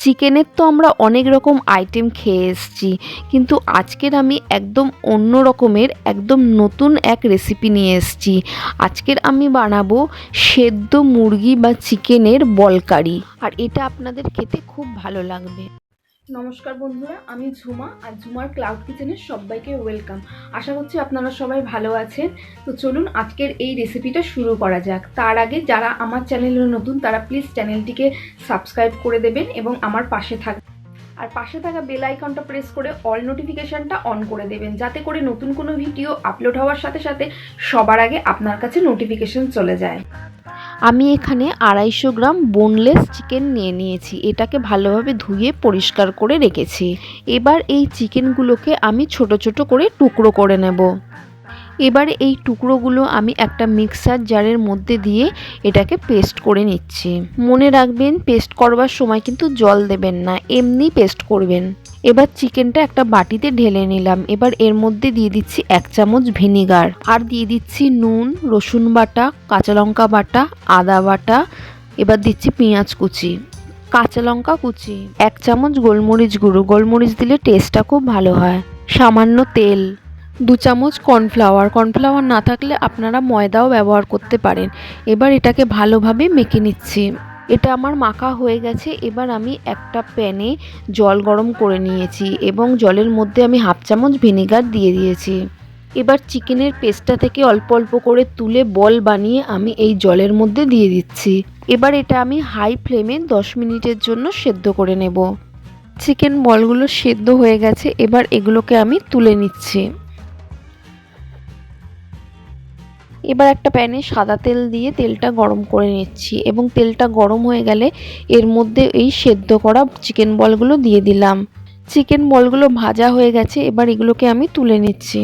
চিকেনের তো আমরা অনেক রকম আইটেম খেয়ে এসেছি, কিন্তু আজকের আমি একদম অন্য রকমের একদম নতুন এক রেসিপি নিয়ে এসেছি। আজকের আমি বানাবো সেদ্ধ মুরগি বা চিকেনের বলকারি, আর এটা আপনাদের খেতে খুব ভালো লাগবে। নমস্কার বন্ধুরা, আমি ঝুমা আর ঝুমার ক্লাউড কিচেনে সবাইকে ওয়েলকাম। আশা করছি আপনারা সবাই ভালো আছেন। তো চলুন আজকের এই রেসিপিটা শুরু করা যাক। তার আগে যারা আমার চ্যানেলে নতুন তারা প্লিজ চ্যানেলটিকে সাবস্ক্রাইব করে দেবেন এবং আমার পাশে থাকবেন, আর পাশে থাকা বেল আইকনটা প্রেস করে অল নোটিফিকেশনটা অন করে দেবেন, যাতে করে নতুন কোনো ভিডিও আপলোড হওয়ার সাথে সাথে সবার আগে আপনার কাছে নোটিফিকেশন চলে যায়। আমি এখানে 250 গ্রাম বোনলেস চিকেন নিয়ে নিয়েছি। এটাকে ভালোভাবে ধুয়ে পরিষ্কার করে রেখেছি। এবার এই চিকেনগুলোকে আমি ছোট ছোট করে টুকরো করে নেব। এবারে এই টুকরোগুলো আমি একটা মিক্সার জারের মধ্যে দিয়ে এটাকে পেস্ট করে নিচ্ছি। মনে রাখবেন, পেস্ট করবার সময় কিন্তু জল দেবেন না, এমনি পেস্ট করবেন। এবার চিকেনটা একটা বাটিতে ঢেলে নিলাম। এবার এর মধ্যে দিয়ে দিচ্ছি 1 চামচ ভিনিগার, আর দিয়ে দিচ্ছি নুন, রসুন বাটা, কাঁচা লঙ্কা বাটা, আদা বাটা। এবার দিচ্ছি পেঁয়াজ কুচি, কাঁচা লঙ্কা কুচি, 1 চামচ গোলমরিচ গুঁড়ো, গোলমরিচ দিলে টেস্টটা খুব ভালো হয়, সামান্য তেল, 2 চামচ কর্নফ্লাওয়ার, কর্নফ্লাওয়ার না থাকলে আপনারা ময়দাও ব্যবহার করতে পারেন। এবার এটাকে ভালোভাবে মেখে নিচ্ছি। এটা আমার মাখা হয়ে গেছে। এবার আমি একটা প্যানে জল গরম করে নিয়েছি এবং জলের মধ্যে আমি 1/2 চামচ ভিনেগার দিয়ে দিয়েছি। এবার চিকেনের পেস্টটা থেকে অল্প অল্প করে তুলে বল বানিয়ে আমি এই জলের মধ্যে দিয়ে দিচ্ছি। এবার এটা আমি হাই ফ্লেমে 10 মিনিটের জন্য সেদ্ধ করে নেব। চিকেন বলগুলো সেদ্ধ হয়ে গেছে। এবার এগুলোকে আমি তুলে নিচ্ছি। এবার একটা প্যানে সাদা তেল দিয়ে তেলটা গরম করে নিচ্ছি এবং তেলটা গরম হয়ে গেলে এর মধ্যে এই সেদ্ধ করা চিকেন বলগুলো দিয়ে দিলাম। চিকেন বলগুলো ভাজা হয়ে গেছে। এবার এগুলোকে আমি তুলে নিচ্ছি।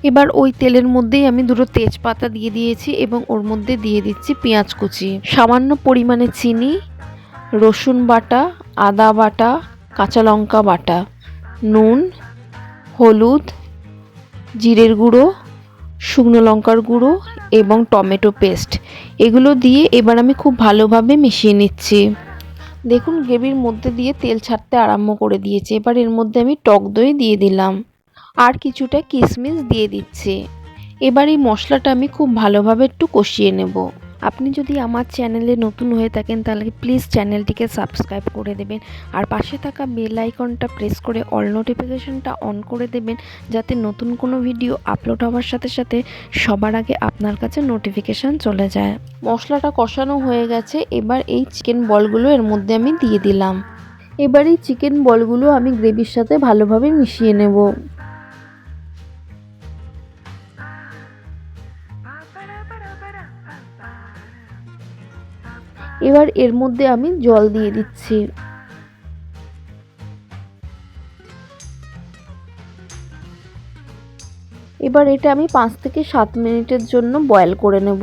এবার ওই তেলের মধ্যেই আমি 2টো তেজপাতা দিয়ে দিয়েছি এবং ওর মধ্যে দিয়ে দিচ্ছি পেঁয়াজ কুচি, সামান্য পরিমাণে চিনি, রসুন বাটা, আদা বাটা, কাঁচা লঙ্কা বাটা, নুন, হলুদ, জিরের গুঁড়ো, শুকনো লঙ্কার গুঁড়ো এবং টমেটো পেস্ট। এগুলো দিয়ে এবার আমি খুব ভালোভাবে মিশিয়ে নিচ্ছি। দেখুন গ্রেভির মধ্যে দিয়ে তেল ছাড়তে আরম্ভ করে দিয়েছে। এবার এর মধ্যে আমি টক দই দিয়ে দিলাম আর কিছুটা কিশমিশ দিয়ে দিচ্ছি। এবার এই মশলাটা আমি খুব ভালোভাবে একটু কষিয়ে নেব। আপনি যদি আমার চ্যানেলে নতুন হয়ে থাকেন তাহলে প্লিজ চ্যানেলটিকে সাবস্ক্রাইব করে দেবেন, আর পাশে থাকা বেল আইকনটা প্রেস করে অল নোটিফিকেশনটা অন করে দেবেন, যাতে নতুন কোনো ভিডিও আপলোড হওয়ার সাথে সাথে সবার আগে আপনার কাছে নোটিফিকেশন চলে যায়। মশলাটা কষানো হয়ে গেছে। এবার এই চিকেন বলগুলো এর মধ্যে আমি দিয়ে দিলাম। এবার এই চিকেন বলগুলো আমি গ্রেভির সাথে ভালোভাবে মিশিয়ে নেব। এবার এর মধ্যে আমি জল দিয়ে দিচ্ছি। এবার এটা আমি 5 থেকে 7 মিনিটের জন্য বয়েল করে নেব।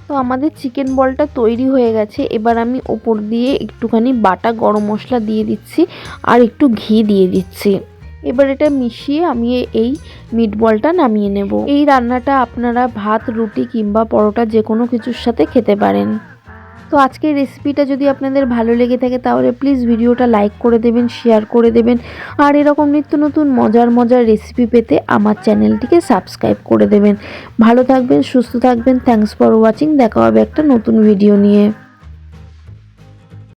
তো আমাদের চিকেন বলটা তৈরি হয়ে গেছে। এবার আমি ওপর দিয়ে একটুখানি বাটা গরম মশলা দিয়ে দিচ্ছি আর একটু ঘি দিয়ে দিচ্ছি। এবার এটা মিশিয়ে আমি এই মিট বলটা নামিয়ে নেব। এই রান্নাটা আপনারা ভাত, রুটি কিংবা পরোটা যে কোনো কিছুর সাথে খেতে পারেন। তো আজকের রেসিপিটা যদি আপনাদের ভালো লেগে থাকে তাহলে প্লিজ ভিডিওটা লাইক করে দেবেন, শেয়ার করে দেবেন, আর এরকম নিত্য নতুন মজার মজার রেসিপি পেতে আমার চ্যানেলটিকে সাবস্ক্রাইব করে দেবেন। ভালো থাকবেন, সুস্থ থাকবেন। Thanks for watching. দেখা হবে একটা নতুন ভিডিও নিয়ে।